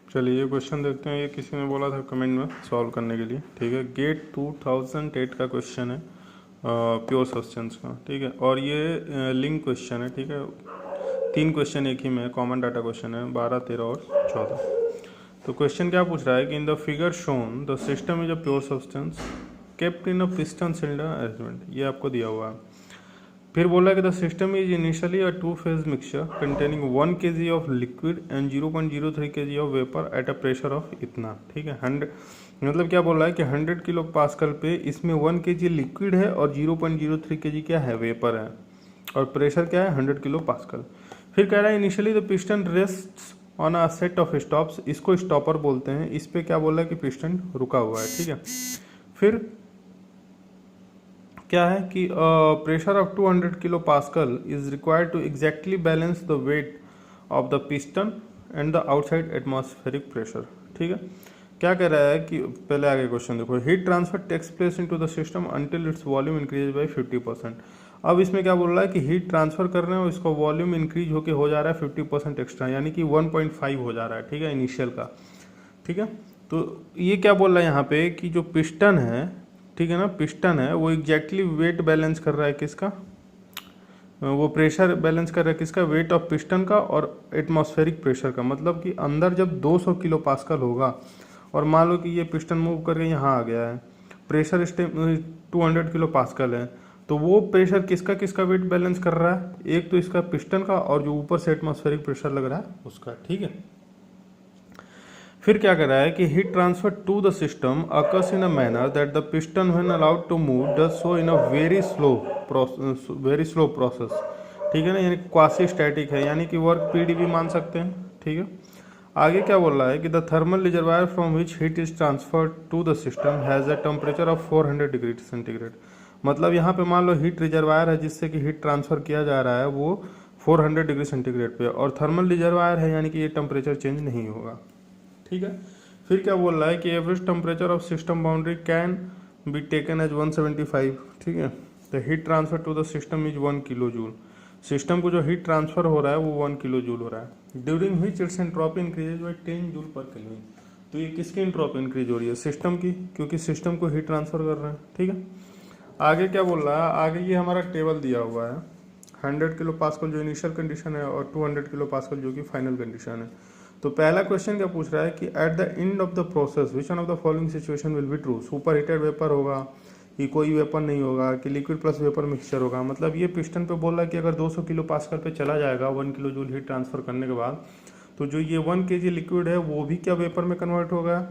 चलिए ये क्वेश्चन देखते हैं। ये किसी ने बोला था कमेंट में सॉल्व करने के लिए, ठीक है। गेट 2008 का क्वेश्चन है, प्योर सब्सटेंस का, ठीक है। और ये लिंक क्वेश्चन है, ठीक है। 3 क्वेश्चन एक ही में, कॉमन डाटा क्वेश्चन है, 12, 13 और 14। तो क्वेश्चन क्या पूछ रहा है कि in the figure shown the system is a pure substance kept in a piston cylinder arrangement, ये आपको दिया हुआ है। फिर बोला कि the system is initially a 2 phase mixture containing 1 kg of liquid and 0.03 kg of vapour at a pressure of इतना, ठीक है। 100 मतलब क्या बोल रहा है कि 100 किलो पास्कल पे इसमें 1 kg लिक्विड है और 0.03 kg क्या है, वेपर है, और प्रेशर क्या है 100 किलो पास्कल। फिर कह रहा है initially the piston rest on a set of stops, इसको स्टॉपर बोलते हैं। इस पे क्या बोल रहा है कि पिस्टन रुका हुआ है, ठीक है। फिर क्या है कि pressure of 200 kilo pascal is required to exactly balance the weight of the piston and the outside atmospheric pressure, ठीक है। क्या कह रहा है कि पहले आगे क्वेश्चन देखो, heat transfer takes place into the system until its volume increase by 50%। अब इसमें क्या बोल रहा है कि हीट ट्रांसफर कर रहे हैं और इसका वॉल्यूम इंक्रीज होकर हो जा रहा है 50% एक्स्ट्रा, यानी कि 1.5 हो जा रहा है, ठीक है, इनिशियल का, ठीक है। तो ये क्या बोल रहा है यहाँ पे कि जो पिस्टन है, ठीक है ना, पिस्टन है वो एग्जैक्टली वेट बैलेंस कर रहा है किसका, वो प्रेशर बैलेंस कर रहा है किसका, वेट ऑफ पिस्टन का और एटमॉस्फेरिक प्रेशर का। मतलब कि अंदर जब 200 किलो पास्कल होगा और मान लो कि ये पिस्टन मूव करके यहाँ आ गया है, प्रेशर 200 किलो पास्कल है, तो वो प्रेशर किसका किसका वेट बैलेंस कर रहा है, एक तो इसका पिस्टन का और जो ऊपर से एटमॉस्फेरिक प्रेशर लग रहा है उसका, ठीक है। फिर क्या कर रहा है कि heat transfer to the system occurs in a manner that the piston when allowed to move does so in a very slow process, ठीक है ना, यानी क्वासी स्टैटिक है, यानी कि वर्क पीडी भी मान सकते हैं, ठीक है। आगे क्या बोल रहा है कि the thermal reservoir from which heat is transferred to the system has a temperature of 400 degree centigrade. मतलब यहाँ पे मान लो हीट रिजर्वायर है जिससे कि हीट ट्रांसफर किया जा रहा है वो 400 डिग्री सेंटीग्रेड पे, और थर्मल रिजर्वायर है यानी कि ये टेम्परेचर चेंज नहीं होगा, ठीक है। फिर क्या बोल रहा है कि average temperature of system boundary can be taken as 175, ठीक है। The heat transfer to the system is 1 kilo joule. System को जो हीट ट्रांसफर हो रहा है वो 1 किलो जूल हो रहा है, during which it's entropy increases by 10 joule पर केल्विन। तो ये किसकी एंट्रोपी इंक्रीज हो रही है, सिस्टम की, क्योंकि सिस्टम को हीट ट्रांसफर कर रहे हैं, ठीक है। आगे क्या बोल रहा है, आगे ये हमारा टेबल दिया हुआ है, 100 किलो पास्कल जो इनिशियल कंडीशन है और 200 किलो पास्कल जो कि फाइनल कंडीशन है। तो पहला क्वेश्चन क्या पूछ रहा है कि at the end of the process which one of the following situation will be true, super heated vapour होगा कि कोई वेपर नहीं होगा कि लिक्विड प्लस वेपर मिक्सचर होगा। मतलब ये पिस्टन पे बोल रहा है कि अगर 200 किलो पास्कल पे चला जाएगा 1 किलो जूल हीट ट्रांसफर करने के बाद, तो जो ये 1 kg लिक्विड है वो भी क्या वेपर में कन्वर्ट होगा,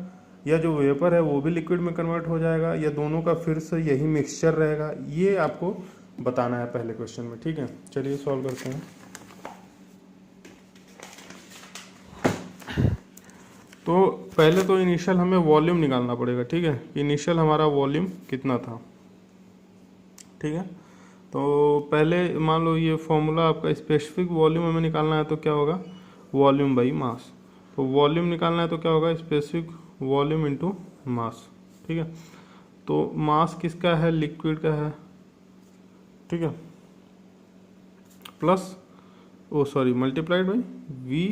या जो वेपर है वो भी लिक्विड में कन्वर्ट हो जाएगा, या दोनों का फिर से यही मिक्सचर रहेगा, ये आपको बताना है पहले क्वेश्चन में, ठीक है। चलिए सॉल्व करते हैं। तो पहले तो इनिशियल हमें वॉल्यूम निकालना पड़ेगा, ठीक है। इनिशियल हमारा वॉल्यूम कितना था, ठीक है। तो पहले मान लो ये फॉर्मूला आपका स्पेसिफिक वॉल्यूम हमें निकालना है तो क्या होगा, वॉल्यूम बाई मास। तो वॉल्यूम निकालना है तो क्या होगा, स्पेसिफिक वॉल्यूम इनटू मास, ठीक है। तो मास किसका है, लिक्विड का है, ठीक है, plus multiplied by V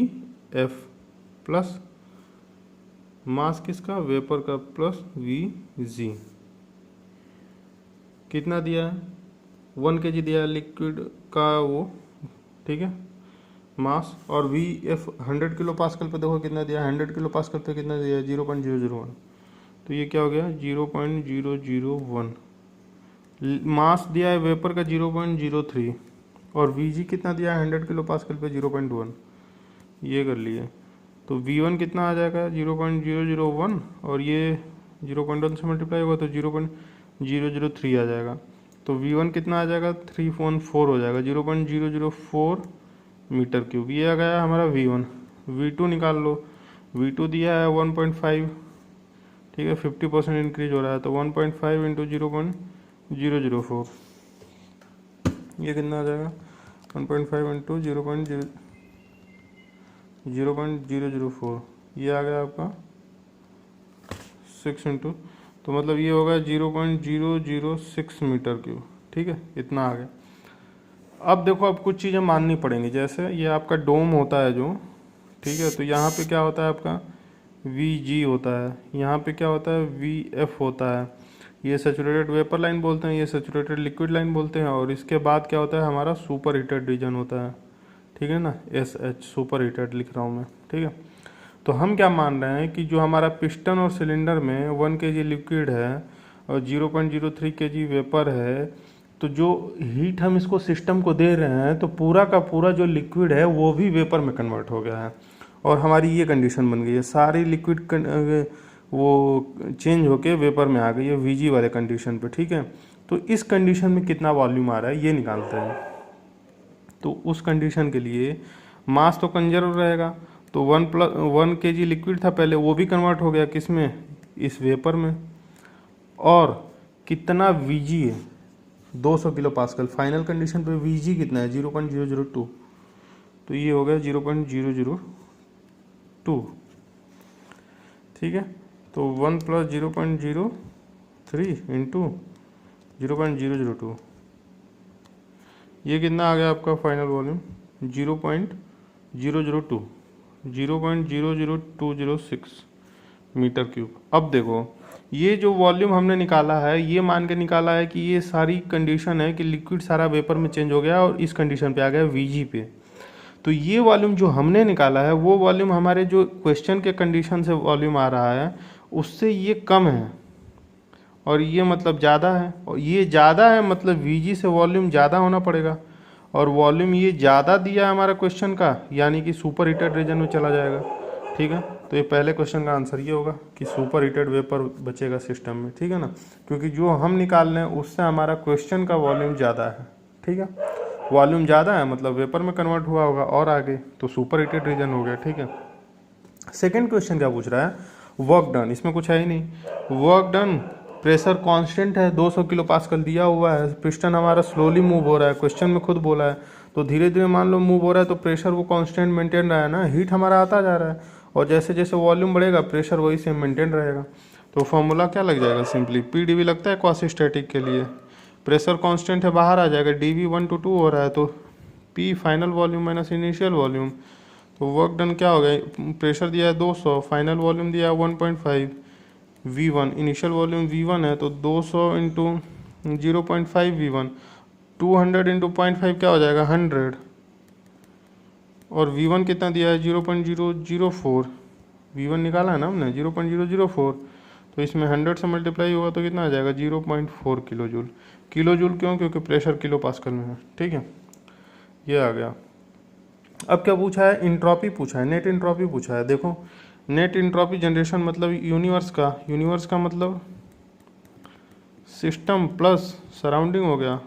F plus mass किसका, वेपर का, प्लस वी जी। कितना दिया है, 1 kg दिया है लिक्विड का वो, ठीक है, मास, और वी एफ 100 किलो पास्कल पे देखो कितना दिया है, 100 किलो पास्कल पे कितना दिया है, 0.001। तो ये क्या हो गया, 0.001। मास दिया है वेपर का 0.03, और वी जी कितना दिया है 100 किलो पास्कल पे 0.1, ये कर लिए। तो V1 कितना आ जाएगा, 0.001, और ये 0.1 से मल्टीप्लाई होगा तो 0.003 आ जाएगा। तो V1 कितना आ जाएगा, 314 हो जाएगा, 0.004 मीटर क्यूब, ये आ गया हमारा V1। V2 निकाल लो, V2 दिया है 1.5, ठीक है, 50% इंक्रीज हो रहा है, तो 1.5 इंटू 0.004, ये कितना आ जाएगा, 1.5 इंटू 0.004, ये आ गया आपका 6 इंटू, तो मतलब ये होगा 0.006 मीटर क्यूब, ठीक है, इतना आ गया। अब देखो अब कुछ चीज़ें माननी पड़ेंगी, जैसे ये आपका डोम होता है जो, ठीक है, तो यहाँ पे क्या होता है आपका, Vg होता है, यहाँ पे क्या होता है Vf होता है। ये सैचुरेटेड वेपर लाइन बोलते हैं, ये सैचुरेटेड लिक्विड लाइन बोलते हैं। और इसके बाद क्या होता है हमारा सुपर हीटेड रीजन होता है, ठीक है ना, SH सुपर हीटेड लिख रहा हूँ मैं, ठीक है। तो हम क्या मान रहे हैं कि जो हमारा पिस्टन और सिलेंडर में 1 kg लिक्विड है और 0.03 kg वेपर है, तो जो हीट हम इसको सिस्टम को दे रहे हैं तो पूरा का पूरा जो लिक्विड है वो भी वेपर में कन्वर्ट हो गया है। और हमारी ये कंडीशन बन गई है, सारी लिक्विड वो चेंज होके वेपर में आ गई है Vg वाले कंडीशन पे, ठीक है। तो इस कंडीशन में कितना वॉल्यूम आ रहा है ये निकालते हैं। तो उस कंडीशन के लिए मास तो कंजर्व रहेगा, तो 1 kg लिक्विड था पहले, वो भी कन्वर्ट हो गया किस में, इस वेपर में। और कितना Vg है 200 किलो पास्कल, फाइनल कंडीशन पे Vg कितना है 0.002, तो ये हो गया 0.002, ठीक है। तो 1 + 0.03 इंटू 0.002, ये कितना आ गया आपका फाइनल वॉल्यूम 0.002 0.00206 मीटर क्यूब। अब देखो ये जो वॉल्यूम हमने निकाला है ये मान के निकाला है कि ये सारी कंडीशन है कि लिक्विड सारा वेपर में चेंज हो गया और इस कंडीशन पे आ गया Vg पे। तो ये वॉल्यूम जो हमने निकाला है वो वॉल्यूम हमारे जो क्वेश्चन के कंडीशन से वॉल्यूम आ रहा है उससे ये कम है, और ये मतलब ज़्यादा है, और ये ज़्यादा है मतलब Vg से वॉल्यूम ज़्यादा होना पड़ेगा। और वॉल्यूम ये ज़्यादा दिया है हमारा क्वेश्चन का, यानी कि सुपर हीटेड रीजन में चला जाएगा, ठीक है। तो ये पहले क्वेश्चन का आंसर ये होगा कि सुपर हीटेड वेपर बचेगा सिस्टम में, ठीक है ना, क्योंकि जो हम निकाल रहे हैं उससे हमारा क्वेश्चन का वॉल्यूम ज़्यादा है, ठीक है। वॉल्यूम ज़्यादा है मतलब वेपर में कन्वर्ट हुआ होगा और आगे, तो सुपर हीटेड रीजन हो गया, ठीक है। सेकेंड क्वेश्चन क्या पूछ रहा है, वर्क डन, इसमें कुछ है ही नहीं। वर्क डन, प्रेशर कांस्टेंट है 200 किलो पास्कल दिया हुआ है, पिस्टन हमारा स्लोली मूव हो रहा है, क्वेश्चन में खुद बोला है, तो धीरे धीरे मान लो मूव हो रहा है तो प्रेशर वो कांस्टेंट मेंटेन रहा है ना, हीट हमारा आता जा रहा है, और जैसे जैसे वॉल्यूम बढ़ेगा प्रेशर वही सेम मेंटेन रहेगा। तो फॉर्मूला क्या लग जाएगा, सिंपली PdV लगता है क्वासी-स्टैटिक के लिए, प्रेशर कांस्टेंट है बाहर आ जाएगा, dV 1/2 हो रहा है, तो P final volume minus initial volume. तो वर्क डन क्या हो गया, प्रेशर दिया है 200, फाइनल वॉल्यूम दिया है 1.5, V1 इनिशियल वॉल्यूम V1 है, तो 200 इंटू 0.5 V1, 200 इंटू 0.5 क्या हो जाएगा 100, और V1 कितना दिया है 0.004, V1 निकाला है ना हमने 0.004, तो इसमें 100 से मल्टीप्लाई होगा तो कितना आ जाएगा 0.4 किलो जूल। किलो जूल क्यों, क्योंकि प्रेशर किलो पास्कल में है, ठीक है, ये आ गया। अब क्या पूछा है, इंट्रॉपी पूछा है, नेट इंट्रॉपी पूछा है। देखो नेट इंट्रॉपी जनरेशन मतलब यूनिवर्स का मतलब सिस्टम प्लस सराउंडिंग हो गया।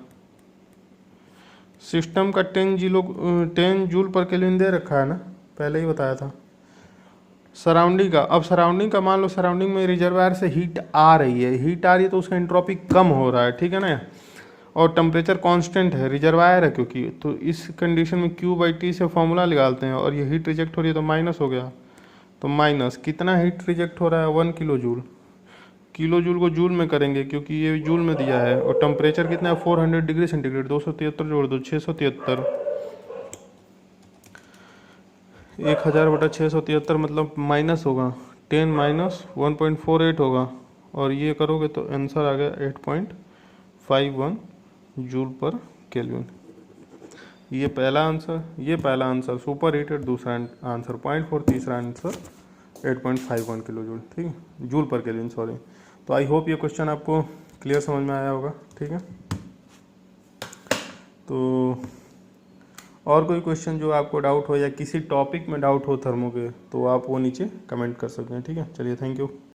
सिस्टम का 10 जूल पर केल्विन दे रखा है ना, पहले ही बताया था। सराउंडिंग का, अब सराउंडिंग का मान लो सराउंडिंग में रिजर्वायर से हीट आ रही है तो उसका इंट्रॉपी कम हो रहा है, ठीक है ना, और टेम्परेचर कांस्टेंट है, रिजर्वायर है क्योंकि, तो इस कंडीशन में Q/T से फॉर्मूला निकालते हैं, और ये हीट रिजेक्ट हो रही है तो माइनस हो गया, तो माइनस कितना हीट रिजेक्ट हो रहा है 1 किलो जूल। किलो जूल को जूल में करेंगे क्योंकि ये जूल में दिया है, और टेम्परेचर कितना है 400 डिग्री सेंटीग्रेड, 273 जोड़ दो 673, 1000/673 मतलब माइनस होगा 10 माइनस 1.48 होगा, और ये करोगे तो आंसर आ गया 8.51 जूल पर केल्विन। ये पहला आंसर सुपर हीटेड, दूसरा आंसर 0.4, तीसरा आंसर 8.51 किलो जूल, ठीक है, जूल पर केल्विन, सॉरी। तो आई होप ये क्वेश्चन आपको क्लियर समझ में आया होगा, ठीक है। तो और कोई क्वेश्चन जो आपको डाउट हो या किसी टॉपिक में डाउट हो थर्मो के, तो आप वो नीचे कमेंट कर सकते हैं, ठीक है। चलिए, थैंक यू।